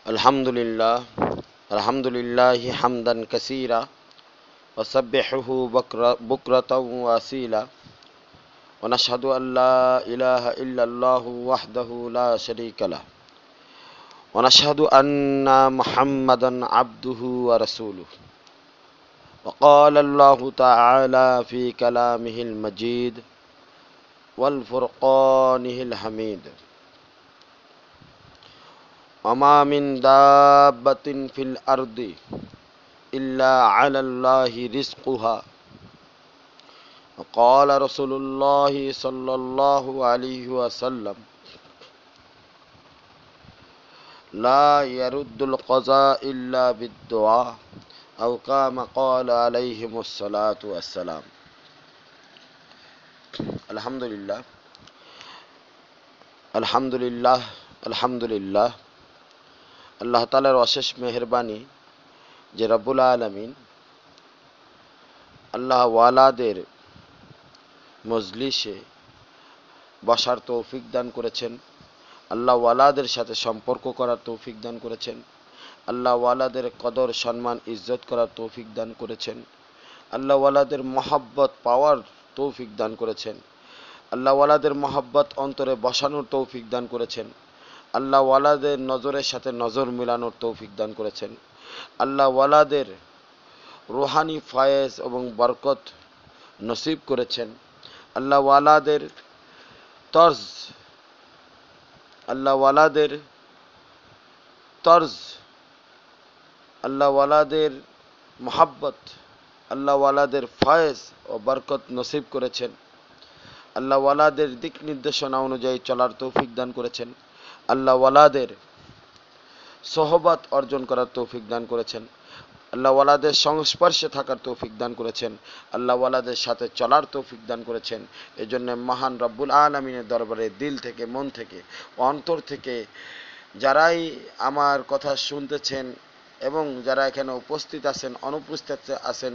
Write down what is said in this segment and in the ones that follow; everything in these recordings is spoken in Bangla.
अल्हम्दुलिल्लाह अल्हम्दुलिल्लाहि हम्दन कसीरा वसब्बिहुहु बुक्रतन व असीला व नशहदु अल्ला इलाहा इल्लल्लाहु वहदहु ला शरीका लह व नशहदु अन्ना मुहम्मदन अब्दुहु व रसूलुहु व क़ाला अल्लाहु तआला फ़ी कलामिहिल मजीद वल फ़ुरक़ानिहिल हमीद वमा मिन दाब्बतिन फिल अर्दि इल्ला अलल्लाहि रिज़्क़ुहा क़ाल रसूलुल्लाहि सल्लल्लाहु अलैहि वसल्लम ला यरुद्दुल क़ज़ा इल्ला बिद्दुआ औ कामा क़ाल अलैहिमुस्सलातु वस्सलाम। अल्हम्दुलिल्लाह अल्हम्दुलिल्लाह अल्हम्दुलिल्लाह। আল্লাহ তাআলার অশেষ মেহেরবানি যে রব্বুল আলামিন আল্লাহ ওয়ালাদের মজলিসে বসার তৌফিক দান করেছেন, আল্লাহ ওয়ালাদের সাথে সম্পর্ক করার তৌফিক দান করেছেন, আল্লাহ ওয়ালাদের কদর সম্মান ইজ্জত করার তৌফিক দান করেছেন, আল্লাহ ওয়ালাদের মহব্বত পাওয়ার তৌফিক দান করেছেন, আল্লাহ ওয়ালাদের মহব্বত অন্তরে বসানোর তৌফিক দান করেছেন, আল্লাহ ওয়ালাদের নজরের সাথে নজর মিলানোর তৌফিক দান করেছেন, আল্লাহ ওয়ালাদের রুহানি ফায়েজ এবং বরকত নসিব করেছেন, আল্লাহ ওয়ালাদের তর্জ আল্লাহ ওয়ালাদের তর্জ আল্লাহ ওয়ালাদের মহাব্বত আল্লাহ ওয়ালাদের ফায়েজ ও বরকত নসিব করেছেন, আল্লাহ ওয়ালাদের দিক নির্দেশনা অনুযায়ী চলার তৌফিক দান করেছেন, আল্লাহ ওয়ালাদের সোহবত অর্জন করার তৌফিক দান করেছেন, আল্লাহ ওয়ালাদের সংস্পর্শে থাকার তৌফিক দান করেছেন, আল্লাহ ওয়ালাদের সাথে চলার তৌফিক দান করেছেন। এজন্য মহান রব্বুল আলামিনের দরবারে দিল থেকে, মন থেকে, অন্তর থেকে যারাই আমার কথা শুনতেছেন এবং যারা এখানে উপস্থিত আছেন, অনুপস্থিত আছেন,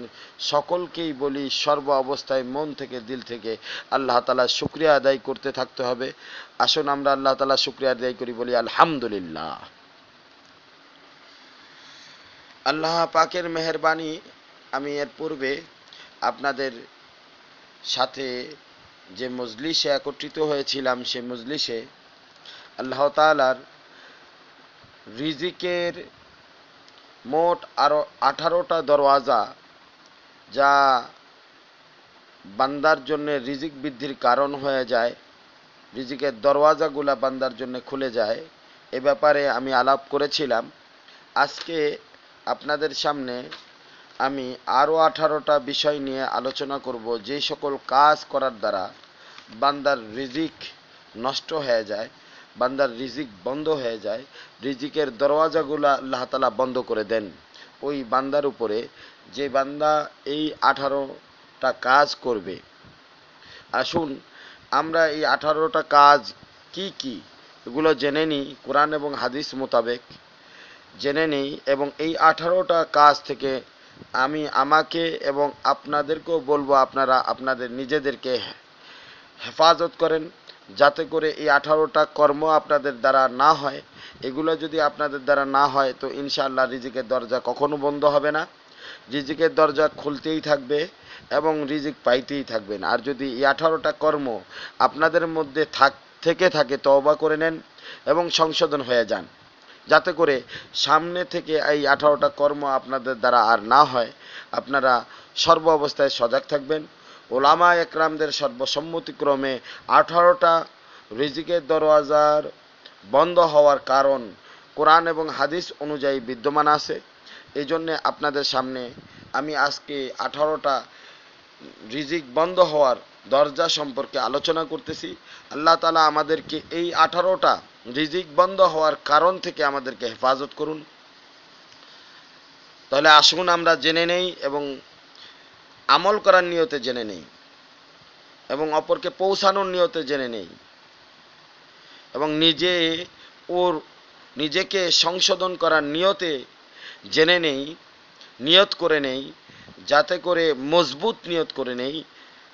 সকলকেই বলি সর্ব অবস্থায় মন থেকে, দিল থেকে আল্লাহ তাআলার শুকরিয়া আদায় করতে থাকতে হবে। আসুন আমরা আল্লাহ তাআলার শুকরিয়া আদায় করি, বলি আলহামদুলিল্লাহ। আল্লাহ পাকের মেহেরবানি, আমি এর পূর্বে আপনাদের সাথে যে মজলিসে একত্রিত হয়েছিলাম, সে মজলিসে আল্লাহ তাআলার রিজিকের মোট আরও 18টা দরওয়াজা, যা বান্দার জন্য রিজিক বৃদ্ধির কারণ হয়ে যায়, রিজিকের দরওয়াজাগুলা বান্দার জন্য খুলে যায়, এ ব্যাপারে আমি আলাপ করেছিলাম। আজকে আপনাদের সামনে আমি আরও 18টা বিষয় নিয়ে আলোচনা করব, যে সকল কাজ করার দ্বারা বান্দার রিজিক নষ্ট হয়ে যায়, বান্দার রিজিক বন্ধ হয়ে যায়, রিজিকের দরওয়াজাগুলো আল্লাহ তাআলা বন্ধ করে দেন ওই বান্দার উপরে, যে বান্দা এই 18টা কাজ করবে। আসুন আমরা এই 18টা কাজ কি কি এগুলো জেনে নিই, কোরআন এবং হাদিস মোতাবেক জেনে নিই, এবং এই 18টা কাজ থেকে আমি আমাকে এবং আপনাদেরকেও বলবো, আপনারা আপনাদের নিজেদেরকে হেফাজত করেন, যাতে করে এই 18টা কর্ম আপনাদের দ্বারা না হয়। এগুলো যদি আপনাদের দ্বারা না হয় তো ইনশাআল্লাহ রিজিকের দরজা কখনো বন্ধ হবে না, রিজিকের দরজা খুলতেই থাকবে এবং রিজিক পাইতেই থাকবেন। আর যদি এই 18টা কর্ম আপনাদের মধ্যে থেকে থাকে, তওবা করে নেন এবং সংশোধন হয়ে যান, যাতে করে সামনে থেকে এই 18টা কর্ম আপনাদের দ্বারা আর না হয়। আপনারা সর্ব অবস্থায় সজাগ থাকবেন। ওলামা একরামদের সর্বসম্মতিক্রমে 18টা রিজিকের দরওয়াজার বন্ধ হওয়ার কারণ কোরআন এবং হাদিস অনুযায়ী বিদ্যমান আছে। এই জন্যে আপনাদের সামনে আমি আজকে 18টা রিজিক বন্ধ হওয়ার দরজা সম্পর্কে আলোচনা করতেছি। আল্লাহ তাআলা আমাদেরকে এই 18টা রিজিক বন্ধ হওয়ার কারণ থেকে আমাদেরকে হেফাজত করুন। তাহলে আসুন আমরা জেনে নেই এবং আমল করার নিয়তে জেনে নেই, এবং অপরকে পৌঁছানোর নিয়তে জেনে নেই, এবং নিজেকে সংশোধন করার নিয়তে জেনে নেই, নিয়ত করে নেই, যাতে করে মজবুত নিয়ত করে নেই,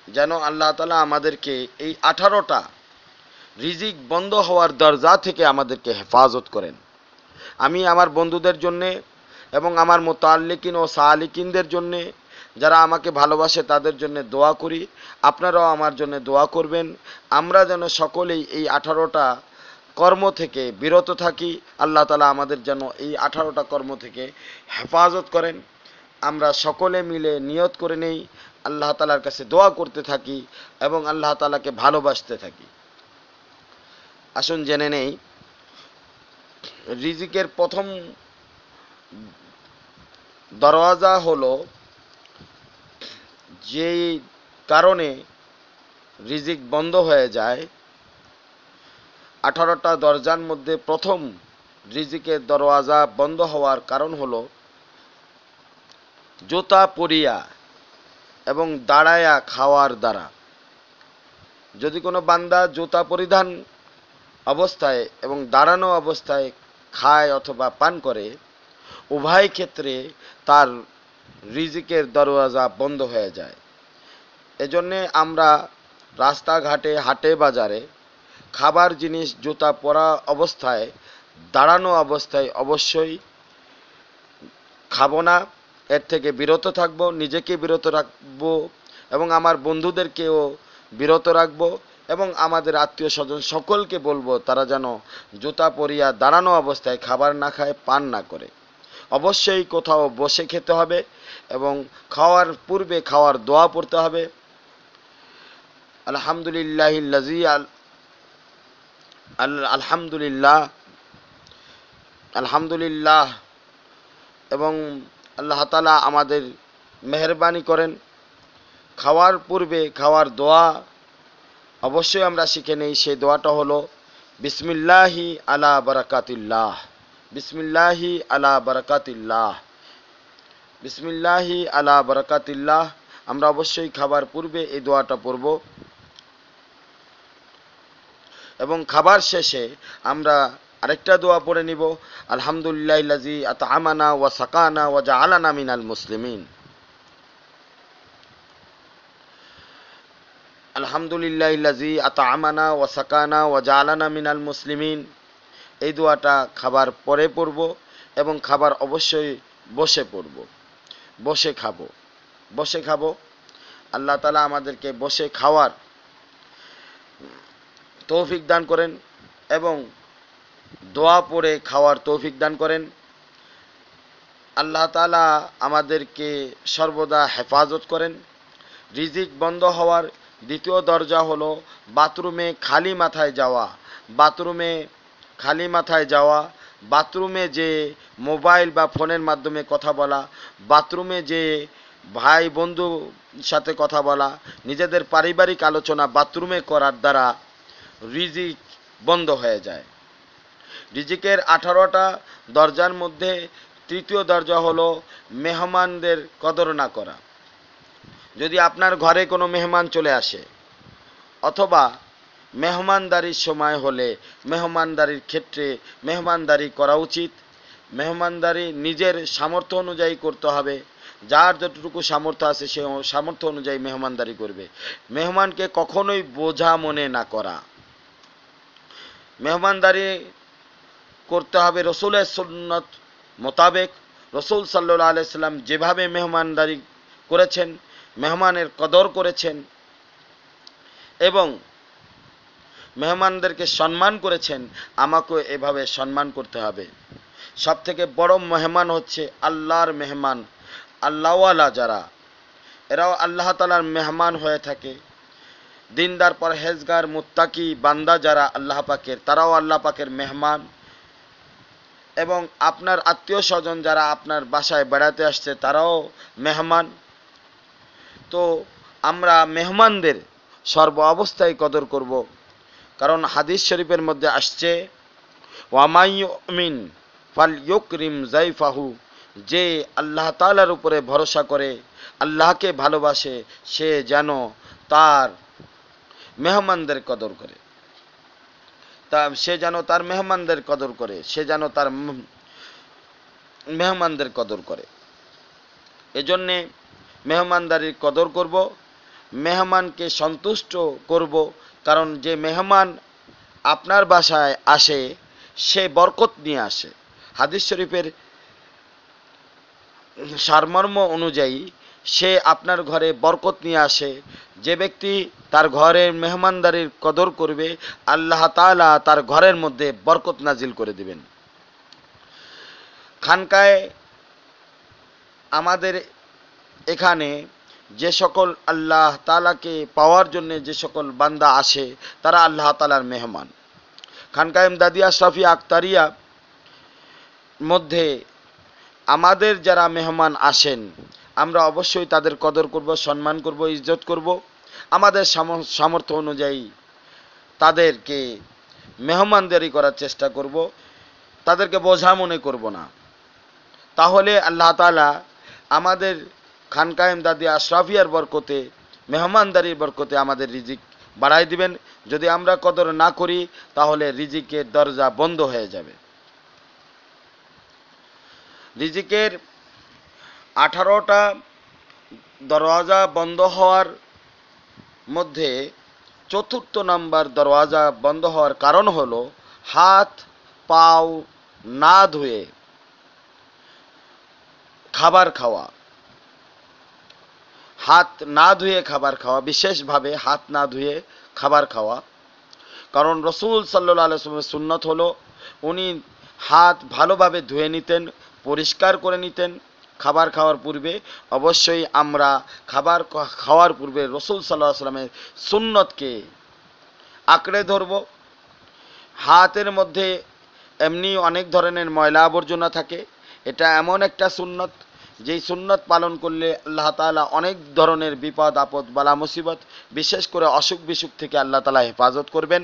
যেন আল্লাহ তাআলা আমাদেরকে এই 18টা রিজিক বন্ধ হওয়ার দরজা থেকে আমাদেরকে হেফাজত করেন। আমি আমার বন্ধুদের জন্যে এবং আমার মুতাল্লিকিন ও সালিকিনদের জন্যে, যারা আমাকে ভালোবাসে তাদের জন্য দোয়া করি। আপনারাও আমার জন্য দোয়া করবেন। আমরা যেন সকলেই এই 18টা কর্ম থেকে বিরত থাকি। আল্লাহ তাআলা আমাদের যেন এই 18টা কর্ম থেকে হেফাজত করেন। আমরা সকলে মিলে নিয়ত করে নেই, আল্লাহ তাআলার কাছে দোয়া করতে থাকি এবং আল্লাহ তাআলাকে ভালোবাসতে থাকি। আসুন জেনে নেই রিজিকের প্রথম দরওয়াজা হলো, যেই কারণে রিজিক বন্ধ হয়ে যায়। 18টা দরজার মধ্যে প্রথম রিজিকের দরওয়াজা বন্ধ হওয়ার কারণ হলো জুতা পরিয়া এবং দাঁড়ায়া খাওয়ার দ্বারা। যদি কোনো বান্দা জুতা পরিধান অবস্থায় এবং দাঁড়ানো অবস্থায় খায় অথবা পান করে, উভয় ক্ষেত্রে তার রিজিকের দরওয়াজা বন্ধ হয়ে যায়। এজন্যে আমরা রাস্তাঘাটে, হাটে বাজারে খাবার জিনিস জুতা পরা অবস্থায়, দাঁড়ানো অবস্থায় অবশ্যই খাবো না। এর থেকে বিরত থাকবো, নিজেকে বিরত রাখবো এবং আমার বন্ধুদেরকেও বিরত রাখবো এবং আমাদের আত্মীয় স্বজন সকলকে বলবো তারা যেন জুতা পরিয়া দাঁড়ানো অবস্থায় খাবার না খায়, পান না করে। অবশ্যই কোথাও বসে খেতে হবে এবং খাওয়ার পূর্বে খাওয়ার দোয়া পড়তে হবে। আলহামদুলিল্লাহিল্লাযী আলহামদুলিল্লাহ, আলহামদুলিল্লাহ, এবং আল্লাহ তাআলা আমাদের মেহেরবানি করেন। খাওয়ার পূর্বে খাওয়ার দোয়া অবশ্যই আমরা শিখে নেই। সেই দোয়াটা হলো বিসমিল্লাহি আলা বারাকাতিল্লাহ, বিসমিল্লাহি আলা বারাকাতিল্লাহ, বিসমিল্লাহি আলা বারাকাতিল্লাহ। আমরা অবশ্যই খাবার পূর্বে এই দোয়াটা পড়ব এবং খাবার শেষে আমরা আরেকটা দোয়া পড়ে নিব, আলহামদুলিল্লাহিল্লাযী আত'আমানা ওয়া সাকানা ওয়া জাআলানা মিনাল মুসলিমিন। আলহামদুলিল্লাহিল্লাযী আত'আমানা ওয়া সাকানা ওয়া জাআলানা মিনাল মুসলিমিন। এই দোয়াটা খাবার পরে পড়ব এবং খাবার অবশ্যই বসে পড়ব, বসে খাবো, বসে খাবো। আল্লাহ তাআলা আমাদেরকে বসে খাওয়ার তৌফিক দান করেন এবং দোয়া পড়ে খাওয়ার তৌফিক দান করেন। আল্লাহ তাআলা আমাদেরকে সর্বদা হেফাজত করেন। রিজিক বন্ধ হওয়ার দ্বিতীয় দরজা হলো বাথরুমে খালি মাথায় যাওয়া। বাথরুমে খালি মাথায় যাওয়া, বাথরুমে যে মোবাইল বা ফোনের মাধ্যমে কথা বলা, বাথরুমে যে ভাই বন্ধু সাথে কথা বলা, নিজেদের পারিবারিক আলোচনা বাথরুমে করার দ্বারা রিজিক বন্ধ হয়ে যায়। রিজিকের 18টা দরজার মধ্যে তৃতীয় দরজা হলো মেহমানদের কদর না করা। যদি আপনার ঘরে কোনো মেহমান চলে আসে অথবা মেহমানদারির সময় হলে মেহমানদারির ক্ষেত্রে মেহমানদারি করা উচিত। মেহমানদারি নিজের সামর্থ্য অনুযায়ী করতে হবে। যার যতটুকু সামর্থ্য আছে সে সামর্থ্য অনুযায়ী মেহমানদারি করবে। মেহমানকে কখনোই বোঝা মনে না করা। মেহমানদারি করতে হবে রসুলের সুন্নত মোতাবেক। রসুল সাল্লাল্লাহু আলাইহি সাল্লাম যেভাবে মেহমানদারি করেছেন, মেহমানের কদর করেছেন এবং মেহমানদেরকে সম্মান করেছেন, আমাকেও এভাবে সম্মান করতে হবে। সব থেকে বড় মেহমান হচ্ছে আল্লাহর মেহমান। আল্লাহওয়ালা যারা, এরাও আল্লাহ তাআলার মেহমান হয়ে থাকে। দিনদার পরহেজগার মুত্তাকি বান্দা যারা আল্লাহ পাকের, তারাও আল্লাহ পাকের মেহমান। এবং আপনার আত্মীয় স্বজন যারা আপনার বাসায় বেড়াতে আসছে তারাও মেহমান। তো আমরা মেহমানদের সর্ব অবস্থায় কদর করব, কারণ হাদিস শরীফের মধ্যে আসছে ওয়ামাই ইউমিন ফালইউকরিম যায়ফাহু, যে আল্লাহ তাআলার উপরে ভরসা করে, আল্লাহকে ভালোবাসে, সে যেন তার মেহমানদের কদর করে, সে যেন তার মেহমানদের কদর করে, সে যেন তার মেহমানদের কদর করে। এজন্যে মেহমানদারির কদর করব, মেহমানকে সন্তুষ্ট করব। কারণ যে মেহমান আপনার বাসায় আসে সে বরকত নিয়ে আসে। হাদিস শরীফের সারমর্ম অনুযায়ী সে আপনার ঘরে বরকত নিয়ে আসে। যে ব্যক্তি তার ঘরের মেহমানদারির কদর করবে, আল্লাহ তাআলা তার ঘরের মধ্যে বরকত নাজিল করে দিবেন। খানকায় আমাদের এখানে যে সকল আল্লাহ তাআলাকে পাওয়ার জন্য যে সকল বান্দা আসে, তারা আল্লাহ তাআলার মেহমান। খানকায় ইমদাদিয়া আশরাফিয়া আক্তারিয়া মধ্যে আমাদের যারা মেহমান আসেন, আমরা অবশ্যই তাদের কদর করব, সম্মান করব, ইজ্জত করব। আমাদের সামর্থ্য অনুযায়ী তাদেরকে মেহমানদারি করার চেষ্টা করব, তাদেরকে বোঝা মনে করব না। তাহলে আল্লাহ তাআলা আমাদের খানকায়ে ইমদাদিয়া আশরাফিয়ার বরকতে, মেহমানদারির বরকতে আমাদের রিজিক বাড়াই দিবেন। যদি আমরা কদর না করি তাহলে রিজিকের দরজা বন্ধ হয়ে যাবে। রিজিকের 18টা দরওয়াজা বন্ধ হওয়ার মধ্যে 4র্থ নাম্বার দরওয়াজা বন্ধ হওয়ার কারণ হলো হাত পাও না ধুয়ে খাবার খাওয়া। হাত না ধুয়ে খাবার খাওয়া, বিশেষভাবে হাত না ধুয়ে খাবার খাওয়া। কারণ রাসূল সাল্লাল্লাহু আলাইহি ওয়াসাল্লামের সুন্নত হলো উনি হাত ভালোভাবে ধুয়ে নিতেন, পরিষ্কার করে নিতেন খাবার খাওয়ার পূর্বে। অবশ্যই আমরা খাবার খাওয়ার পূর্বে রাসূল সাল্লাল্লাহু আলাইহি ওয়াসাল্লামের সুন্নতকে আঁকড়ে ধরব। হাতের মধ্যে এমনি অনেক ধরনের ময়লা আবর্জনা থাকে। এটা এমন একটা সুন্নত যেই সুন্নত পালন করলে আল্লাহ তাআলা অনেক ধরনের বিপদ আপদ বালা মুসিবত, বিশেষ করে অসুখ বিসুখ থেকে আল্লাহ তাআলা হেফাজত করবেন।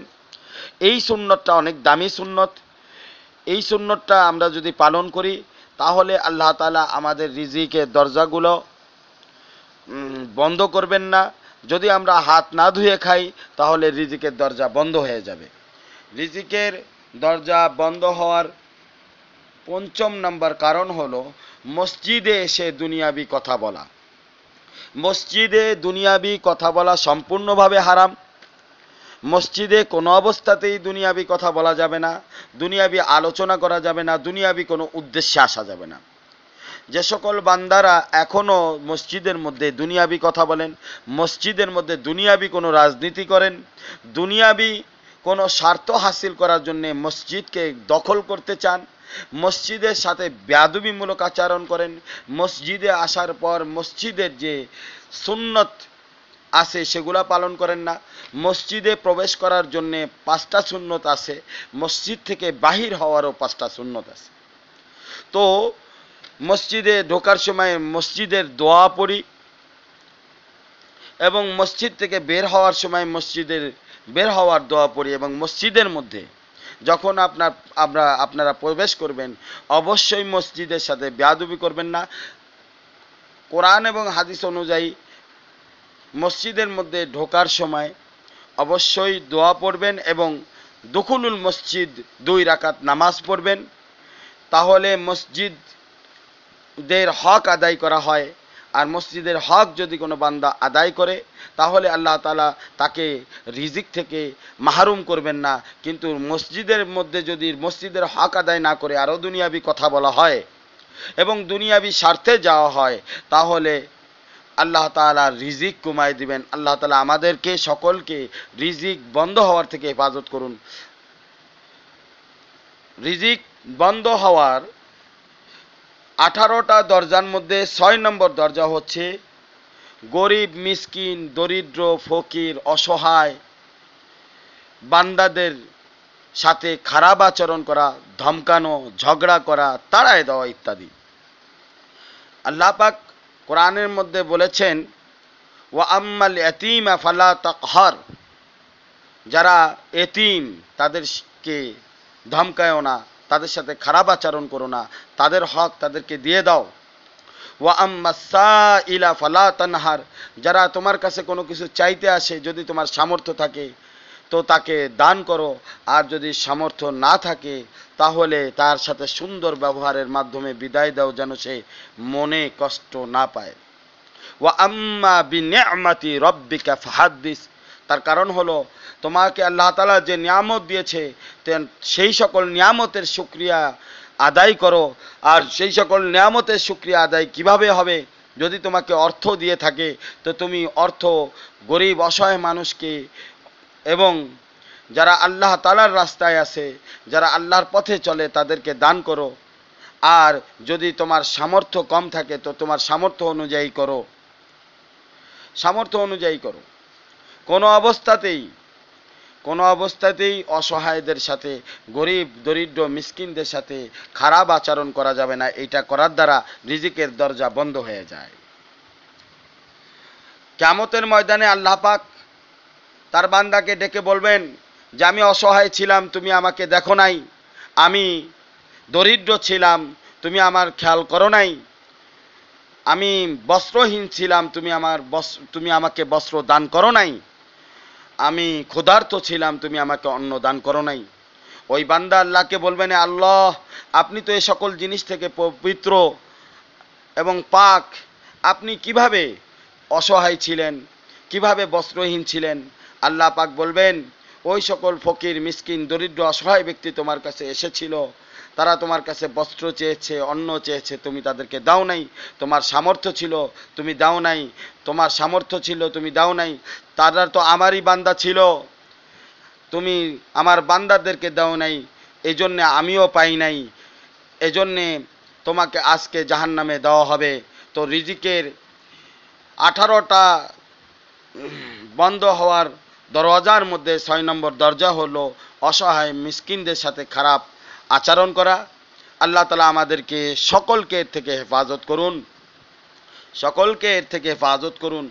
এই সুন্নতটা অনেক দামি সুন্নত। এই সুন্নতটা আমরা যদি পালন করি তাহলে আল্লাহ তাআলা আমাদের রিজিকের দরজাগুলো বন্ধ করবেন না। যদি আমরা হাত না ধুয়ে খাই তাহলে রিজিকের দরজা বন্ধ হয়ে যাবে। রিজিকের দরজা বন্ধ হওয়ার 5ম নাম্বার কারণ হলো মসজিদে এসে দুনিয়াবি কথা বলা। মসজিদে দুনিয়াবি কথা বলা সম্পূর্ণভাবে হারাম। মসজিদে কোনো অবস্থাতেই দুনিয়াবি কথা বলা যাবে না, দুনিয়াবি আলোচনা করা যাবে না, দুনিয়াবি কোনো উদ্দেশ্যে আসা যাবে না। যে সকল বান্দারা এখনও মসজিদের মধ্যে দুনিয়াবি কথা বলেন, মসজিদের মধ্যে দুনিয়াবি কোনো রাজনীতি করেন, দুনিয়াবি কোনো স্বার্থ হাসিল করার জন্য মসজিদকে দখল করতে চান, মসজিদের সাথে বেয়াদবিমূলক আচরণ করেন, মসজিদে আসার পর মসজিদের যে সুন্নত আছে সেগুলা পালন করেন না, মসজিদে প্রবেশ করার জন্য 5টা সুন্নত আছে, মসজিদ থেকে বাহির হওয়ারও 5টা সুন্নত আছে। তো মসজিদে ঢোকার সময় মসজিদের দোয়া পড়ি এবং মসজিদ থেকে বের হওয়ার সময় মসজিদের বের হওয়ার দোয়া পড়ি, এবং মসজিদের মধ্যে যখন আপনারা প্রবেশ করবেন অবশ্যই মসজিদের সাথে বেয়াদবি করবেন না। কোরআন এবং হাদিস অনুযায়ী মসজিদের মধ্যে ঢোকার সময় অবশ্যই দোয়া পড়বেন এবং দুখুলুল মসজিদ 2 রাকাত নামাজ পড়বেন। তাহলে মসজিদের হক আদায় করা হয়। আর মসজিদের হক যদি কোনো বান্দা আদায় করে তাহলে আল্লাহ তাআলা তাকে রিজিক থেকে মাহরুম করবেন না। কিন্তু মসজিদের মধ্যে যদি মসজিদের হক আদায় না করে আরও দুনিয়াবি কথা বলা হয় এবং দুনিয়াবি স্বার্থে যাওয়া হয় তাহলে আল্লাহ তাআলা রিজিক কমায় দিবেন। আল্লাহ তাআলা আমাদেরকে সকলকে রিজিক বন্ধ হওয়ার থেকে হেফাজত করুন। রিজিক বন্ধ হওয়ার 18টা দরজার মধ্যে 6 নম্বর দরজা হচ্ছে গরিব, মিসকিন, দরিদ্র, ফকির, অসহায় বান্দাদের সাথে খারাপ আচরণ করা, ধমকানো, ঝগড়া করা, তাড়ায় দেওয়া ইত্যাদি। আল্লাহ পাক কোরআনের মধ্যে বলেছেন ওয়া আম্মাল ইয়াতীমা ফালা তাকহার, যারা এতিম তাদেরকে ধমকায়ও না, তাদের সাথে খারাপ আচরণ করো না, তাদের হক তাদেরকে দিয়ে দাও। ওয়া আম্মাস সাইলা ফালা তানহার, যারা তোমার কাছে কোনো কিছু চাইতে আসে যদি তোমার সামর্থ্য থাকে তো তাকে দান করো, আর যদি সামর্থ্য না থাকে তাহলে তার সাথে সুন্দর ব্যবহারের মাধ্যমে বিদায় দাও যেন সে মনে কষ্ট না পায়। ওয়া আম্মা বিনিআমাতি রাব্বিকা ফাহাদ্দিস, তার কারণ হলো তোমাকে আল্লাহ তাআলা যে নিয়ামত দিয়েছে সেই সকল নিয়ামতের শুকরিয়া আদায় করো। আর সেই সকল নিয়ামতের শুকরিয়া আদায় কিভাবে হবে? যদি তোমাকে অর্থ দিয়ে থাকে তো তুমি অর্থ গরিব অসহায় মানুষকে এবং যারা আল্লাহ তাআলার রাস্তায় আছে, যারা আল্লাহর পথে চলে তাদেরকে দান করো। আর যদি তোমার সামর্থ্য কম থাকে তো তোমার সামর্থ্য অনুযায়ী করো, সামর্থ্য অনুযায়ী করো। কোনো অবস্থাতেই অসহায়দের সাথে, গরিব দরিদ্র মিসকিনদের সাথে খারাপ আচরণ করা যাবে না। এটা করার দ্বারা রিজিকের দরজা বন্ধ হয়ে যায়। কিয়ামতের ময়দানে আল্লাহ পাক তার বান্দাকে ডেকে বলবেন যে আমি অসহায় ছিলাম, তুমি আমাকে দেখো নাই। আমি দরিদ্র ছিলাম, তুমি আমার খেয়াল করো নাই। আমি বস্ত্রহীন ছিলাম, তুমি আমাকে বস্ত্র দান করো নাই। আমি ক্ষুধার্ত ছিলাম, তুমি আমাকে অন্ন দান করো নাই। ওই বান্দা আল্লাহকে বলবেন, আল্লাহ আপনি তো এই সকল জিনিস থেকে পবিত্র এবং পাক, আপনি কিভাবে অসহায় ছিলেন, কিভাবে বস্ত্রহীন ছিলেন? আল্লাহ পাক বলবেন, ওই সকল ফকির মিসকিন দরিদ্র অসহায় ব্যক্তি তোমার কাছে এসেছিল, তারা তোমার কাছে বস্ত্র চেয়েছে, অন্ন চেয়েছে, তুমি তাদেরকে দাও নাই। তোমার সামর্থ্য ছিল, তুমি দাও নাই। তোমার সামর্থ্য ছিল, তুমি দাও নাই। তারা তো আমারই বান্দা ছিল, তুমি আমার বান্দাদেরকে দাও নাই, এজন্যে আমিও পাই নাই। এজন্যে তোমাকে আজকে জাহান্নামে দেওয়া হবে। তো রিজিকের 18টা বন্ধ হওয়ার দরওয়াজার মধ্যে 6 নম্বর দরজা হলো অসহায় মিসকিনদের সাথে খারাপ আচরণ করা। আল্লাহ তাআলা আমাদেরকে সকলকে এর থেকে হেফাজত করুন, সকলকে এর থেকে হেফাজত করুন।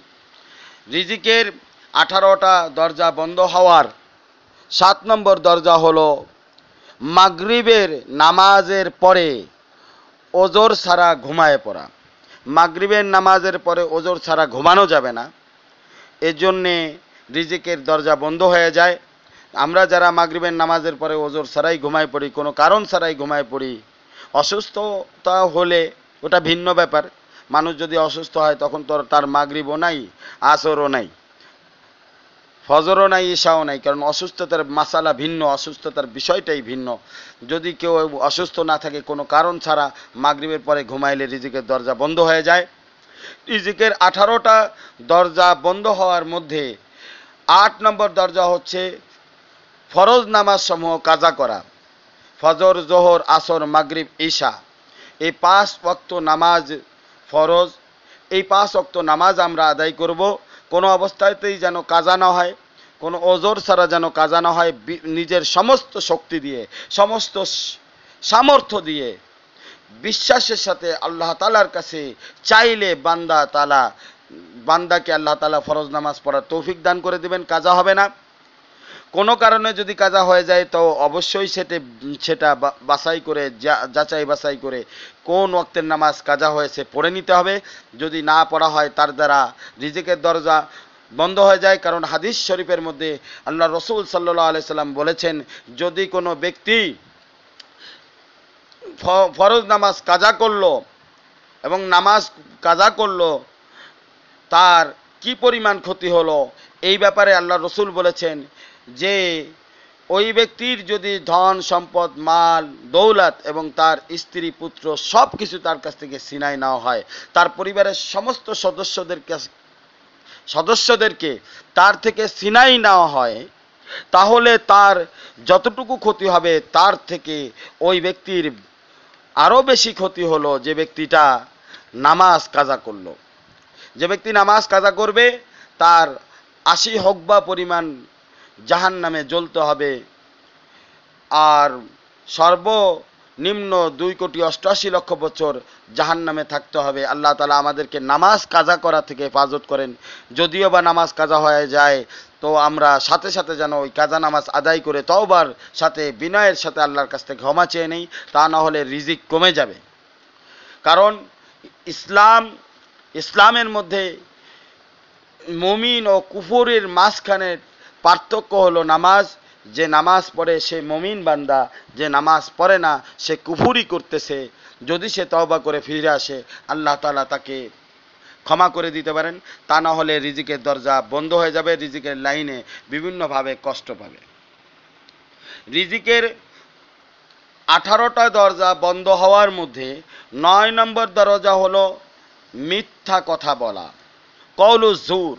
রিজিকের 18টা দরজা বন্ধ হওয়ার 7 নম্বর দরজা হলো মাগরিবের নামাজের পরে ওজর ছাড়া ঘুমায়ে পড়া। মাগরিবের নামাজের পরে ওজর ছাড়া ঘুমানো যাবে না, এজন্যে রিজিকের দরজা বন্ধ হয়ে যায়। আমরা যারা মাগরিবের নামাজের পরে ওজর ছাড়াই ঘুমায় পড়ি, কোনো কারণ ছাড়াই ঘুমায় পড়ি, অসুস্থতা হলে ওটা ভিন্ন ব্যাপার। মানুষ যদি অসুস্থ হয় তখন তো তার মাগরিবও নাই, আসরও নাই, ফজরও নাই, ঈশাও নাই, কারণ অসুস্থতার মাসালা ভিন্ন, অসুস্থতার বিষয়টাই ভিন্ন। যদি কেউ অসুস্থ না থাকে, কোনো কারণ ছাড়া মাগরিবের পরে ঘুমাইলে রিজিকের দরজা বন্ধ হয়ে যায়। রিজিকের 18টা দরজা বন্ধ হওয়ার মধ্যে 8 নম্বর দরজা হচ্ছে ফরজ নামাজ সমূহ কাজা করা। ফজর, জোহর, আসর, মাগরিব, ঈশা, এই 5 ওয়াক্ত নামাজ ফরজ। এই 5 ওয়াক্ত নামাজ আমরা আদায় করব। কোনো অবস্থাতেই যেন কাজা না হয়, কোনো ওজর ছাড়া যেন কাজা না হয়। নিজের সমস্ত শক্তি দিয়ে, সমস্ত সামর্থ্য দিয়ে, বিশ্বাসের সাথে আল্লাহ তাআলার কাছে চাইলে বান্দাকে আল্লাহ তাআলা ফরজ নামাজ পড়ার তৌফিক দান করে দিবেন, কাজা হবে না। কোনো কারণে যদি কাজা হয়ে যায় তো অবশ্যই সেটা বাছাই করে, যাচাই বাছাই করে কোন ওয়াক্তের নামাজ কাজা হয়েছে পড়ে নিতে হবে। যদি না পড়া হয় তার দ্বারা রিজিকের দরজা বন্ধ হয়ে যায়। কারণ হাদিস শরীফের মধ্যে আল্লাহ রসুল সাল্লাল্লাহু আলাইহি সাল্লাম বলেছেন, যদি কোনো ব্যক্তি ফরজ নামাজ কাজা করলো এবং নামাজ কাজা করলো, তার কি পরিমাণ ক্ষতি হলো, এই ব্যাপারে আল্লাহ রসুল বলেছেন যে ওই ব্যক্তির যদি ধন সম্পদ, মাল দৌলত এবং তার স্ত্রী পুত্র সব কিছু তার কাছ থেকে ছিনাই নেওয়া হয়, তার পরিবারের সমস্ত সদস্যদেরকে তার থেকে ছিনাই নেওয়া হয়, তাহলে তার যতটুকু ক্ষতি হবে তার থেকে ওই ব্যক্তির আরও বেশি ক্ষতি হলো যে ব্যক্তিটা নামাজ কাজা করলো। যে ব্যক্তি নামাজ কাজা করবে তার 80 হকবা পরিমাণ জাহান্নামে জ্বলতে হবে। আর সর্বনিম্ন 2,88,00,000 বছর জাহান্নামে থাকতে হবে। আল্লাহ তাআলা আমাদেরকে নামাজ কাজা করা থেকে হেফাজত করেন। যদিও বা নামাজ কাজা হয়ে যায় তো আমরা সাথে সাথে যেন ওই কাজা নামাজ আদায় করে তওবার সাথে বিনয়ের সাথে আল্লাহর কাছ থেকে ক্ষমা চেয়ে নেই, তা না হলে রিজিক কমে যাবে। কারণ ইসলামের মধ্যে মুমিন ও কুফরের মাঝখানে পার্থক্য হলো নামাজ। যে নামাজ পড়ে সে মুমিন বান্দা, যে নামাজ পড়ে না সে কুফরি করতেছে। যদি সে তওবা করে ফিরে আসে আল্লাহ তাআলা তাকে ক্ষমা করে দিতে পারেন, তা না হলে রিজিকের দরজা বন্ধ হয়ে যাবে, রিজিকের লাইনে বিভিন্নভাবে কষ্ট পাবে। রিজিকের 18টা দরজা বন্ধ হওয়ার মধ্যে 9 নম্বর দরজা হলো মিথ্যা কথা বলা, কওলু জুর।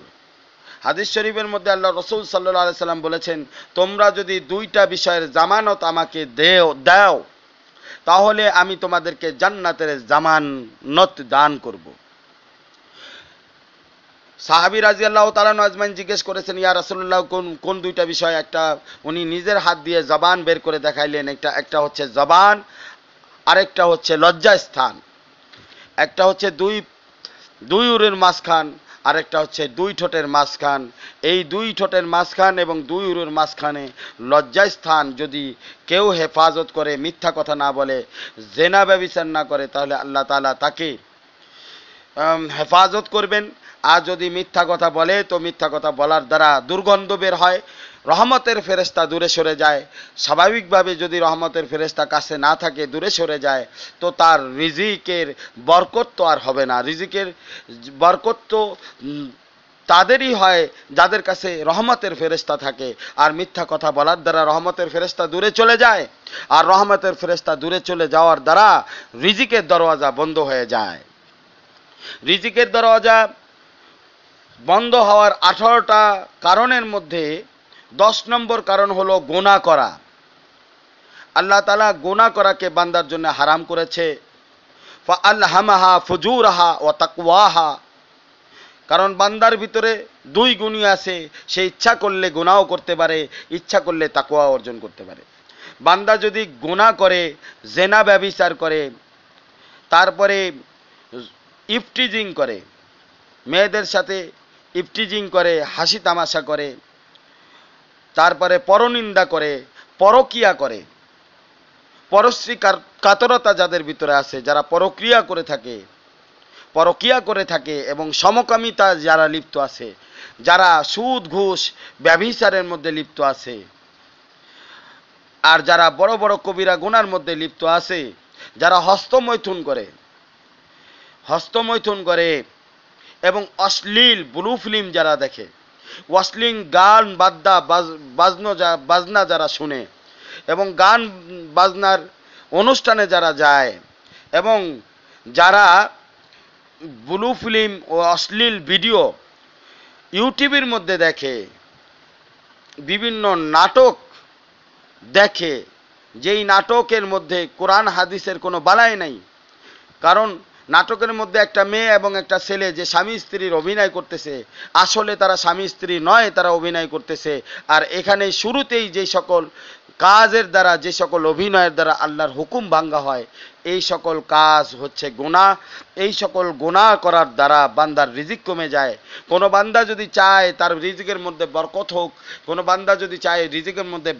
হাদিস শরীফের মধ্যে আল্লাহ রসুল সাল্লাল্লাহু আলাইহি সাল্লাম বলেছেন, তোমরা যদি দুইটা বিষয়ের জামানত আমাকে দাও তাহলে আমি তোমাদেরকে জান্নাতের জামানত দান করব। সাহাবী রাদিয়াল্লাহু তাআলা আজমাইন জিজ্ঞেস করেছেন, ইয়া রাসূলুল্লাহ, কোন দুইটা বিষয়? একটা উনি নিজের হাত দিয়ে জবান বের করে দেখাইলেন, একটা হচ্ছে জবান, আরেকটা হচ্ছে লজ্জাস্থান। একটা হচ্ছে দুই উরুর মাঝখান, আরেকটা হচ্ছে দুই ঠোঁটের মাঝখান। এই দুই ঠোঁটের মাঝখান এবং দুই উরুর মাঝখানে লজ্জাস্থান যদি কেউ হেফাজত করে, মিথ্যা কথা না বলে, জেনা ব্যভিচার না করে, তাহলে আল্লাহ তাআলা তাকে হেফাজত করবেন। আর যদি মিথ্যা কথা বলে তো মিথ্যা কথা বলার দ্বারা দুর্গন্ধ বের হয়, রহমতের ফেরেশতা দূরে সরে যায়। স্বাভাবিকভাবে যদি রহমতের ফেরেশতা কাছে না থাকে, দূরে সরে যায়, তো তার রিজিকের বরকত তো আর হবে না। রিজিকের বরকত তো তাদেরই হয় যাদের কাছে রহমতের ফেরেশতা থাকে। আর মিথ্যা কথা বলার দ্বারা রহমতের ফেরেশতা দূরে চলে যায়, আর রহমতের ফেরেশতা দূরে চলে যাওয়ার দ্বারা রিজিকের দরওয়াজা বন্ধ হয়ে যায়। রিজিকের দরওয়াজা বন্ধ হওয়ার 18টা কারণের মধ্যে 10 নম্বর কারণ হলো গুনাহ করা। আল্লাহ তাআলা গুনাহ করাকে বান্দার জন্য হারাম করেছে। ফাআলহামাহা ফুজুরাহা ওয়া তাকওয়াহা। কারণ বান্দার ভিতরে দুই গুণই আছে, সে ইচ্ছা করলে গুনাহও করতে পারে, ইচ্ছা করলে তাকওয়া অর্জন করতে পারে। বান্দা যদি গুনাহ করে, জেনা ব্যভিচার করে, তারপরে ইফটিজিং করে, মেয়েদের সাথে ইফটিজিং করে, হাসি তামাশা করে, তারপরে পরনিন্দা করে, পরকিয়া করে, পরশ্রী কাতরতা যাদের ভিতরে আছে, যারা পরকিয়া করে থাকে এবং সমকামিতা যারা লিপ্ত আছে, যারা সুদ ঘুষ ব্যভিচারের মধ্যে লিপ্ত আছে, আর যারা বড় বড় কবিরা গুনার মধ্যে লিপ্ত আছে, যারা হস্তমৈথুন করে এবং অশ্লীল ব্লু ফিল্ম যারা দেখে, অশ্লীল গান বাজনা যারা শুনে এবং গান বাজনার অনুষ্ঠানে যারা যায় এবং যারা ব্লু ফিল্ম ও অশ্লীল ভিডিও ইউটিউবের মধ্যে দেখে, বিভিন্ন নাটক দেখে, যেই নাটকের মধ্যে কোরআন হাদিসের কোনো বালাই নাই। কারণ নাটকের মধ্যে একটা মেয়ে এবং একটা ছেলে যে স্বামী স্ত্রীর অভিনয় করতেছে, আসলে তারা স্বামী স্ত্রী নয়, তারা অভিনয় করতেছে। আর এখানে শুরুতেই যে সকল কাজের দ্বারা, যে সকল অভিনয়ের দ্বারা আল্লাহর হুকুম ভাঙ্গা হয়, এই সকল কাজ হচ্ছে গুনাহ। এই সকল গুনাহ করার দ্বারা বান্দার রিজিক কমে যায়। কোনো বান্দা যদি চায় তার রিজিকের মধ্যে বরকত হোক, কোনো বান্দা যদি চায় রিজিকের মধ্যে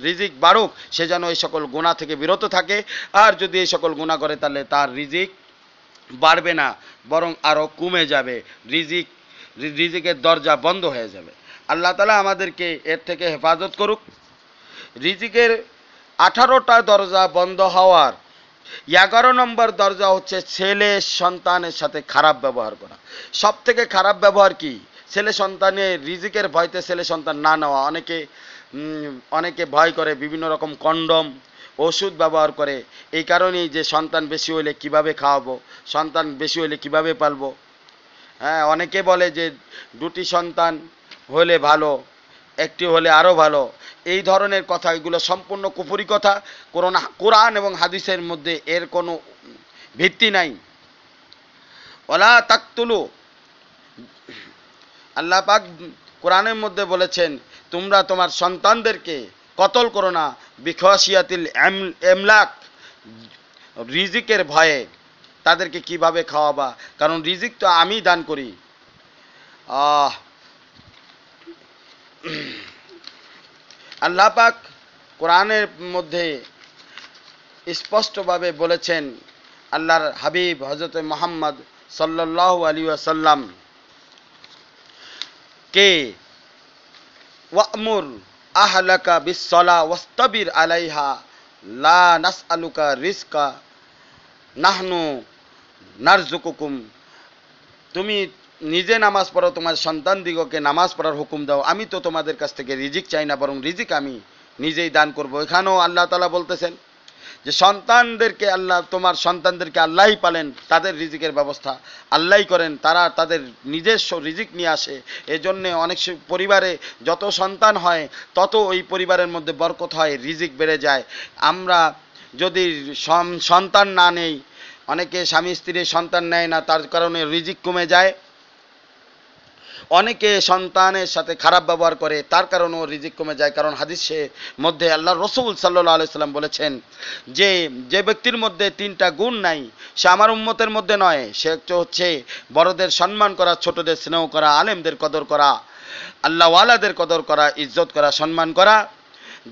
রিজিক বাড়ুক, সে যেন এই সকল গুনাহ থেকে বিরত থাকে। আর যদি এই সকল গুনাহ করে তাহলে তার রিজিক বাড়বে না, বরং আরও কমে যাবে, রিজিকের দরজা বন্ধ হয়ে যাবে। আল্লাহ তাআলা আমাদেরকে এর থেকে হেফাজত করুক। রিজিকের 18টা দরজা বন্ধ হওয়ার 11 নম্বর দরজা হচ্ছে ছেলে সন্তানের সাথে খারাপ ব্যবহার করা। সব থেকে খারাপ ব্যবহার কি? ছেলে সন্তানের রিজিকের ভয়তে ছেলে সন্তান না নেওয়া। অনেকে ভয় করে, বিভিন্ন রকম কন্ডম ওষুধ ব্যবহার করে। এই কারণেই যে সন্তান বেশি হলে কিভাবে খাওয়াবো, সন্তান বেশি হলে কিভাবে পালবো। হ্যাঁ, অনেকে বলে যে 2টি সন্তান হলে ভালো, একটি হলে আরও ভালো। এই ধরনের কথা, এগুলো সম্পূর্ণ কুফরি কথা। কোরআন এবং হাদিসের মধ্যে এর কোনো ভিত্তি নাই। ওয়ালা তাকতুলু, আল্লাহ পাক কোরআনের মধ্যে বলেছেন, তোমরা তোমার সন্তানদেরকে কতল করো না, বিখাসিয়াতিল এমলাক, রিজিকের ভয়ে। তাদেরকে কিভাবে খাওয়াবা? কারণ রিজিক তো আমি দান করি। আল্লাহ পাক কোরআনের মধ্যে স্পষ্টভাবে বলেছেন, আল্লাহর হাবিব হযরত মুহাম্মদ সাল্লাল্লাহু আলাইহি ওয়াসাল্লাম কে ওয়া'মুর আহলাকা বিস-সালা ওয়াসতাবির আলাইহা লা নাসআলুকা রিজকা নাহনু নারযুকুকুম। তুমি নিজে নামাজ পড়ো, তোমার সন্তানদিগকে নামাজ পড়ার হুকুম দাও, আমি তো তোমাদের কাছ থেকে রিজিক চাই না, বরং রিজিক আমি নিজেই দান করব। এখানেও আল্লাহ তাআলা বলতেছেন যে সন্তানদেরকে আল্লাহ, তোমার সন্তানদেরকে আল্লাহই পালেন, তাদের রিজিকের ব্যবস্থা আল্লাহই করেন, তারা তাদের নিজস্ব রিজিক নিয়ে আসে। এজন্যে অনেক পরিবারে যত সন্তান হয় তত ওই পরিবারের মধ্যে বরকত হয়, রিজিক বেড়ে যায়। আমরা যদি সন্তান না নেই, অনেকে স্বামী স্ত্রীর সন্তান নেয় না, তার কারণে রিজিক কমে যায়। অনেকে সন্তানের সাথে খারাপ ব্যবহার করে, তার কারণেও রিজিক কমে যায়। কারণ হাদিসের মধ্যে আল্লাহ রসুল সাল্লাল্লাহু আলাইহি সাল্লাম বলেছেন যে যে ব্যক্তির মধ্যে তিনটা গুণ নাই সে আমার উম্মতের মধ্যে নয়। সে হচ্ছে বড়দের সম্মান করা, ছোটদের স্নেহ করা, আলেমদের কদর করা, আল্লাহওয়ালাদের কদর করা, ইজ্জত করা, সম্মান করা।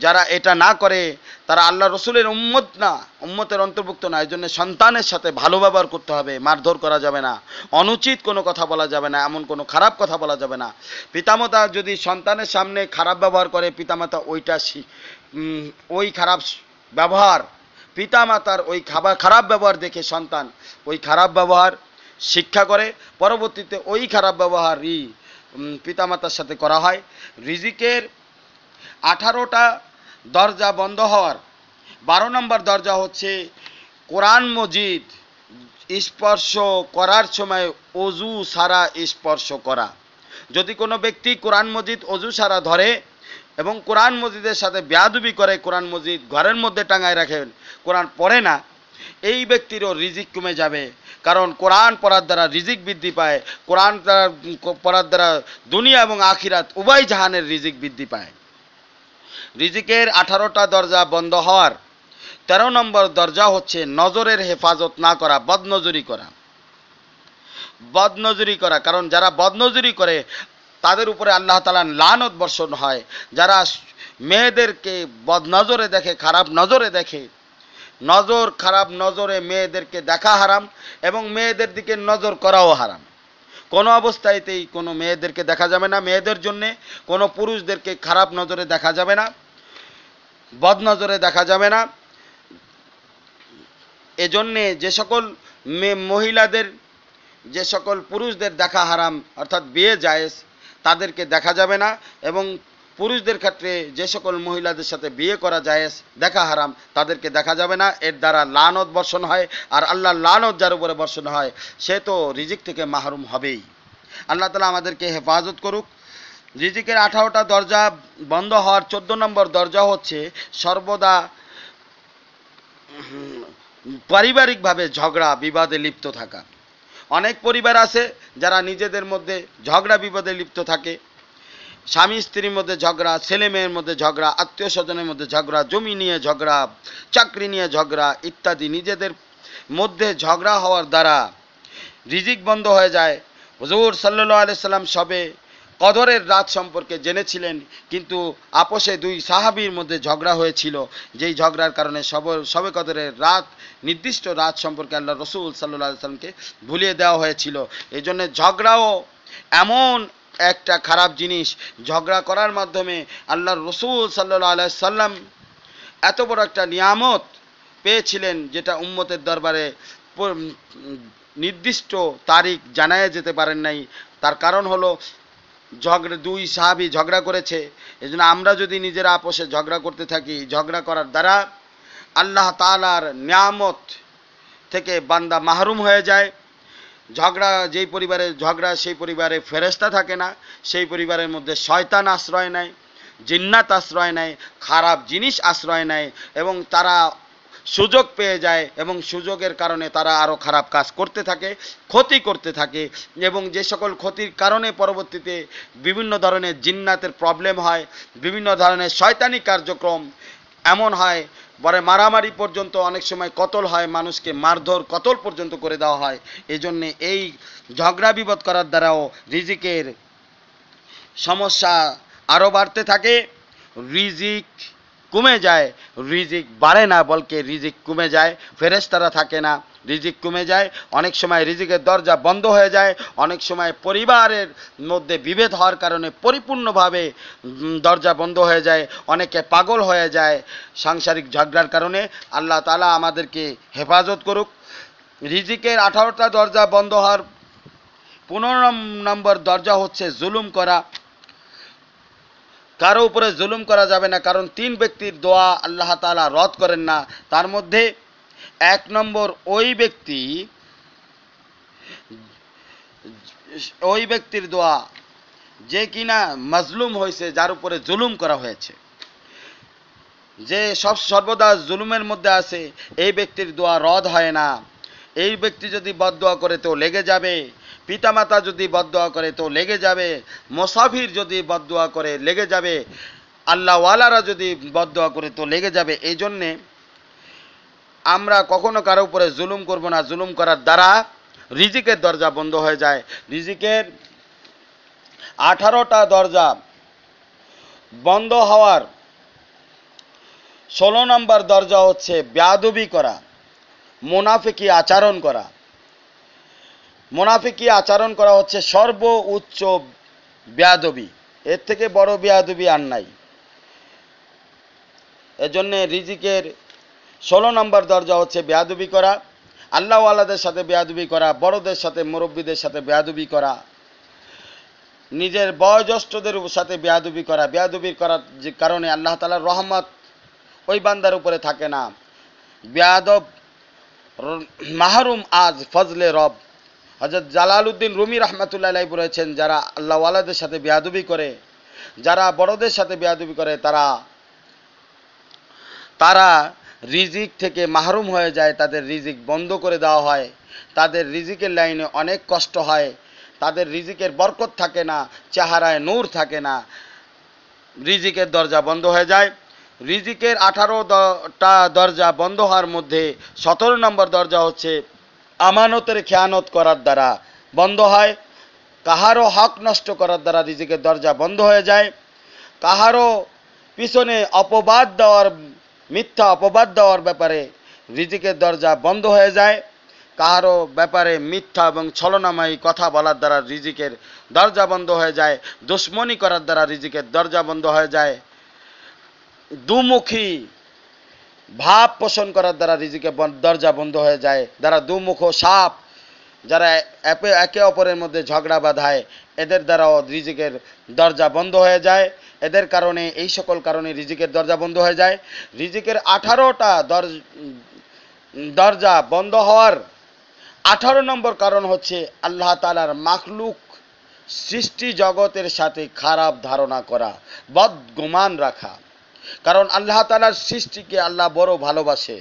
যারা এটা না করে তারা আল্লাহ রসুলের উম্মত না, উম্মতের অন্তর্ভুক্ত না। এই জন্য সন্তানের সাথে ভালো ব্যবহার করতে হবে, মারধর করা যাবে না, অনুচিত কোনো কথা বলা যাবে না, এমন কোনো খারাপ কথা বলা যাবে না। পিতামাতা যদি সন্তানের সামনে খারাপ ব্যবহার করে, পিতামাতা ওই খারাপ ব্যবহার, পিতামাতার ওই খারাপ ব্যবহার দেখে সন্তান ওই খারাপ ব্যবহার শিক্ষা করে, পরবর্তীতে ওই খারাপ ব্যবহারই পিতামাতার সাথে করা হয়। রিজিকের 18টা দরজা বন্ধ হওয়ার 12 নম্বর দরজা হচ্ছে কোরআন মজিদ স্পর্শ করার সময় অজু সারা স্পর্শ করা। যদি কোনো ব্যক্তি কোরআন মজিদ অজু সারা ধরে এবং কোরআন মজিদের সাথে বেয়াদবি করে, কোরআন মজিদ ঘরের মধ্যে টাঙায় রাখেন, কোরআন পড়ে না, এই ব্যক্তিরও রিজিক কমে যাবে। কারণ কোরআন পড়ার দ্বারা রিজিক বৃদ্ধি পায়, কোরআন পড়ার দ্বারা দুনিয়া এবং আখিরাত উভয় জাহানের রিজিক বৃদ্ধি পায়। রিজিকের 18টা দরজা বন্ধ হওয়ার 13 নম্বর দরজা হচ্ছে নজরের হেফাজত না করা, বদনজরি করা। বদনজরি করা, কারণ যারা বদনজরি করে তাদের উপরে আল্লাহ তাআলার লানত বর্ষণ হয়। যারা মেয়েদেরকে বদনজরে দেখে, খারাপ নজরে দেখে, খারাপ নজরে মেয়েদেরকে দেখা হারাম এবং মেয়েদের দিকে নজর করাও হারাম। কোনো অবস্থাতেই কোনো মেয়েদেরকে দেখা যাবে না, মেয়েদের জন্যে কোনো পুরুষদেরকে খারাপ নজরে দেখা যাবে না, বদনজরে দেখা যাবে না। এজন্যে যে সকল মহিলাদের, যে সকল পুরুষদের দেখা হারাম অর্থাৎ বিয়ে জায়েজ, তাদেরকে দেখা যাবে না। এবং পুরুষদের ক্ষেত্রে যে সকল মহিলাদের সাথে বিয়ে করা জায়েজ, দেখা হারাম, তাদেরকে দেখা যাবে না। এর দ্বারা লানত বর্ষণ হয়, আর আল্লাহর লানত যার উপরে বর্ষণ হয় সে তো রিজিক থেকে মাহরুম হবেই। আল্লাহ তাআলা আমাদেরকে হেফাজত করুক। রিজিকের 18টা দরজা বন্ধ হওয়ার 14 নম্বর দরজা হচ্ছে সর্বদা পারিবারিকভাবে ঝগড়া বিবাদে লিপ্ত থাকা। অনেক পরিবার আছে যারা নিজেদের মধ্যে ঝগড়া বিবাদে লিপ্ত থাকে, স্বামী স্ত্রীর মধ্যে ঝগড়া, ছেলে মেয়ের মধ্যে ঝগড়া, আত্মীয় স্বজনের মধ্যে ঝগড়া, জমি নিয়ে ঝগড়া, চাকরি নিয়ে ঝগড়া ইত্যাদি। নিজেদের মধ্যে ঝগড়া হওয়ার দ্বারা রিজিক বন্ধ হয়ে যায়। হুজুর সাল্লাল্লাহু আলাইহি সাল্লাম সবে কদরের রাত সম্পর্কে জেনেছিলেন, কিন্তু আপোষে দুই সাহাবীর মধ্যে ঝগড়া হয়েছিল, যেই ঝগড়ার কারণে সবে কদরের রাত, নির্দিষ্ট রাত সম্পর্কে আল্লাহ রসুল সাল্লাল্লাহু আলাইহি সাল্লামকে ভুলিয়ে দেওয়া হয়েছিল। এই জন্য ঝগড়াও এমন একটা খারাপ জিনিস, ঝগড়া করার মাধ্যমে আল্লাহ রসুল সাল্লাল্লাহু আলাইহি সাল্লাম এত বড় একটা নিয়ামত পেয়েছিলেন, যেটা উম্মতের দরবারে নির্দিষ্ট তারিখ জানায় যেতে পারেন নাই। তার কারণ হলো দুই সাহাবী ঝগড়া করেছে। এজন্য আমরা যদি নিজেরা আপোষে ঝগড়া করতে থাকি, ঝগড়া করার দ্বারা আল্লাহ তাআলার নিয়ামত থেকে বান্দা মাহরুম হয়ে যায়। যেই পরিবারে ঝগড়া, সেই পরিবারে ফেরেশতা থাকে না, সেই পরিবারের মধ্যে শয়তান আশ্রয় নেয়, জিন্নাত আশ্রয় নেয়, খারাপ জিনিস আশ্রয় নেয় এবং তারা সুযোগ পেয়ে যায় এবং সুযোগের কারণে তারা আরও খারাপ কাজ করতে থাকে, ক্ষতি করতে থাকে। এবং যে সকল ক্ষতির কারণে পরবর্তীতে বিভিন্ন ধরনের জিন্নাতের প্রবলেম হয়, বিভিন্ন ধরনের শয়তানি কার্যক্রম এমন হয়, পরে মারামারি পর্যন্ত, অনেক সময় কতল হয়, মানুষকে মারধর কতল পর্যন্ত করে দেওয়া হয়। এই জন্যে এই ঝগড়া বিবাদ করার দ্বারাও রিজিকের সমস্যা আরও বাড়তে থাকে, রিজিক কমে যায়, রিজিক বাড়ে না, বলকে রিজিক কমে যায়। ফেরেশতারা থাকে না, রিজিক কমে যায়। অনেক সময় রিজিকের দরজা বন্ধ হয়ে যায়, অনেক সময় পরিবারের মধ্যে বিভেদ হওয়ার কারণে পরিপূর্ণভাবে দরজা বন্ধ হয়ে যায়, অনেকে পাগল হয়ে যায় সাংসারিক ঝগড়ার কারণে। আল্লাহ তাআলা আমাদেরকে হেফাজত করুক। রিজিকের 18টা দরজা বন্ধ হওয়ার 15 নম্বর দরজা হচ্ছে জুলুম করা। কারো উপরে জুলুম করা যাবে না, কারণ 3 ব্যক্তির দোয়া আল্লাহ তাআলা রদ করেন না। তার মধ্যে 1 নম্বর ওই ব্যক্তির দোয়া যে কিনা মাজলুম হয়েছে, যার উপরে জুলুম করা হয়েছে, যে সর্বদা জুলুমের মধ্যে আছে, এই ব্যক্তির দোয়া রদ হয় না। এই ব্যক্তি যদি বদদোয়া করে তো লেগে যাবে, পিতামাতা যদি বদদোয়া করে তো লেগে যাবে, মুসাফির যদি বদদোয়া করে লেগে যাবে, আল্লাহওয়ালারা যদি বদদোয়া করে তো লেগে যাবে। এই জন্যে আমরা কখনো কারো উপরে জুলুম করব না। জুলুম করার দ্বারা রিজিকের দরজা বন্ধ হয়ে যায়। রিজিকের 18টা দরজা বন্ধ হওয়ার 16 নম্বর দরজা হচ্ছে বেয়াদবি করা, মুনাফিকি আচরণ করা। মুনাফিকি আচরণ করা হচ্ছে সর্বোচ্চ বেয়াদবি, এর থেকে বড় বেয়াদবি আর নাই। এজন্য রিজিকের 16 নম্বর দরজা হচ্ছে বেয়াদবি করা, আল্লাহওয়ালাদের সাথে বেয়াদবি করা, বড়দের সাথে মুরব্বীদের সাথে বেয়াদবি করা, নিজের বয়োজ্যেষ্ঠদের সাথে বেয়াদবি করা। বেয়াদবির করার যে কারণে আল্লাহ তাআলার রহমত ওই বান্দার উপরে থাকে না। বেয়াদব মাহরুম আজ ফজলে রব। হযরত জালালউদ্দিন রুমি রাহমাতুল্লাহি আলাইহি বলেছেন, যারা আল্লাহওয়ালাদের সাথে বেয়াদবি করে, যারা বড়দের সাথে বেয়াদবি করে, তারা রিজিক থেকে মাহরুম হয়ে যায়, তাদের রিজিক বন্ধ করে দেওয়া হয়, তাদের রিজিকের লাইনে অনেক কষ্ট হয়, তাদের রিজিকের বরকত থাকে না, চেহারায় নূর থাকে না, রিজিকের দরজা বন্ধ হয়ে যায়। রিজিকের 18টা দরজা বন্ধ হওয়ার মধ্যে 17 নম্বর দরজা হচ্ছে আমানতের খেয়ানত করার দ্বারা বন্ধ হয়। কাহারও হক নষ্ট করার দ্বারা রিজিকের দরজা বন্ধ হয়ে যায়। কাহারও পিছনে মিথ্যা অপবাদ দেওয়ার ব্যাপারে রিজিকের দরজা বন্ধ হয়ে যায়। কাহারও ব্যাপারে মিথ্যা এবং ছলনাময়ী কথা বলার দ্বারা রিজিকের দরজা বন্ধ হয়ে যায়। দুশ্মনী করার দ্বারা রিজিকের দরজা বন্ধ হয়ে যায়। দুমুখী ভাব পোষণ করার দ্বারা রিজিকের দরজা বন্ধ হয়ে যায়। যারা দুমুখ সাপ, যারা একে অপরের মধ্যে ঝগড়া বাঁধায়, এদের দ্বারাও রিজিকের দরজা বন্ধ হয়ে যায়। এদের কারণে, এই সকল কারণে রিজিকের দরজা বন্ধ হয়ে যায়। রিজিকের 18টা দরজা বন্ধ হওয়ার 18 নম্বর কারণ হচ্ছে আল্লাহ তাআলার মাখলুক সৃষ্টি জগতের সাথে খারাপ ধারণা করা, বদগুমান রাখা। কারণ আল্লাহ তাআলার সৃষ্টিকে আল্লাহ বড় ভালোবাসে,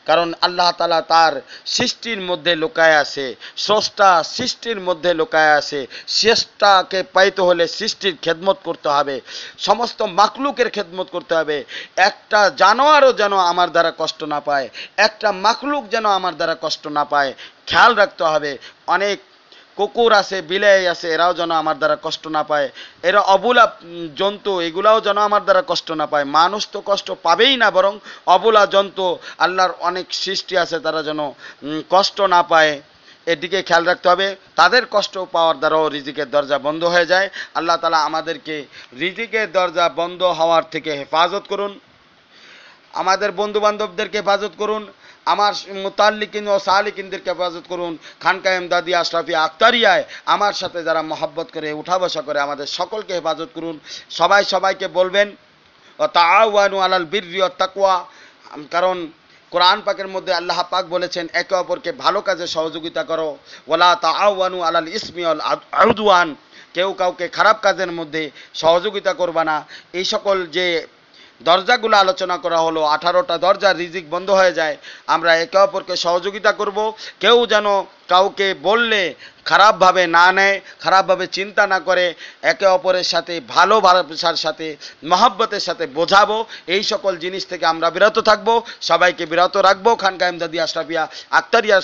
কারণ আল্লাহ তাআলা তার সৃষ্টির মধ্যে লুকায় আছে, স্রষ্টা সৃষ্টির মধ্যে লুকায় আছে। স্রষ্টাকে পাইতে হলে সৃষ্টির খেদমত করতে হবে, সমস্ত মাখলুকের খেদমত করতে হবে। একটা জানোয়ারও যেন আমার দ্বারা কষ্ট না পায়, একটা মাখলুক যেন আমার দ্বারা কষ্ট না পায়, খেয়াল রাখতে হবে। অনেক কুকুর আছে, বিলাই আছে, এরাও যেন আমার দ্বারা কষ্ট না পায়। এরা অবুলা জন্তু, এগুলাও যেন আমার দ্বারা কষ্ট না পায়। মানুষ তো কষ্ট পাবেই না, বরং অবুলা জন্তু, আল্লাহর অনেক সৃষ্টি আছে, তারা যেন কষ্ট না পায়, এদিকে খেয়াল রাখতে হবে। তাদের কষ্ট পাওয়ার দ্বারাও রিজিকের দরজা বন্ধ হয়ে যায়। আল্লাহ তাআলা আমাদেরকে রিজিকের দরজা বন্ধ হওয়ার থেকে হেফাজত করুন, আমাদের বন্ধু বান্ধবদেরকে হেফাজত করুন, আমার মুতাল্লিকিন ও সালিকিনদেরকে হেফাজত করুন। খানকা ইমদাদি আশরাফি আক্তারিয়ায় আমার সাথে যারা মহব্বত করে, উঠা বসা করে, আমাদের সকলকে হেফাজত করুন। সবাইকে বলবেন ও তাআওয়ানু আলাল বিররি ওয়াত তাকওয়া, কারণ কোরআন পাকের মধ্যে আল্লাহ পাক বলেছেন, একে অপরকে ভালো কাজে সহযোগিতা করো। ওয়ালা তাআওয়ানু আলাল ইসমি ওয়াল উদওয়ান, কেউ কাউকে খারাপ কাজের মধ্যে সহযোগিতা করবা না। এই সকল যে দরজাগুলো আলোচনা করা হলো, 18টা দরজা রিজিক বন্ধ হয়ে যায়। আমরা একে অপরকে সহযোগিতা করব। কেউ যেন কাউকে বললে খারাপভাবে না নেয়, খারাপভাবে চিন্তা না করে, একে অপরের সাথে ভালোবাসার সাথে, মহব্বতের সাথে বোঝাবো। এই সকল জিনিস থেকে আমরা বিরত থাকবো, সবাইকে বিরত রাখবো। খানকা ইমদাদি আশরাফিয়া আক্তারিয়ার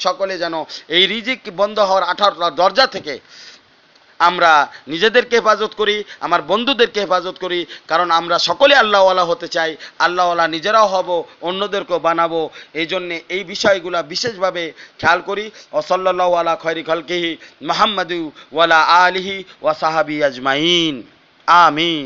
সকলে যেন এই রিজিক বন্ধ হওয়ার 18টা দরজা থেকে আমরা নিজেদেরকে হেফাজত করি, আমার বন্ধুদেরকে হেফাজত করি। কারণ আমরা সকলে আল্লাহওয়ালা হতে চাই, আল্লাহওয়ালা নিজেরাও হব, অন্যদেরকেও বানাবো। এই জন্যে এই বিষয়গুলো বিশেষভাবে খেয়াল করি। ও সাল্লাল্লাহু আলা খায়রি খালকিহি মুহাম্মাদু ওয়ালা আলিহি ওয়া সাহাবি আজমাইন। আমিন।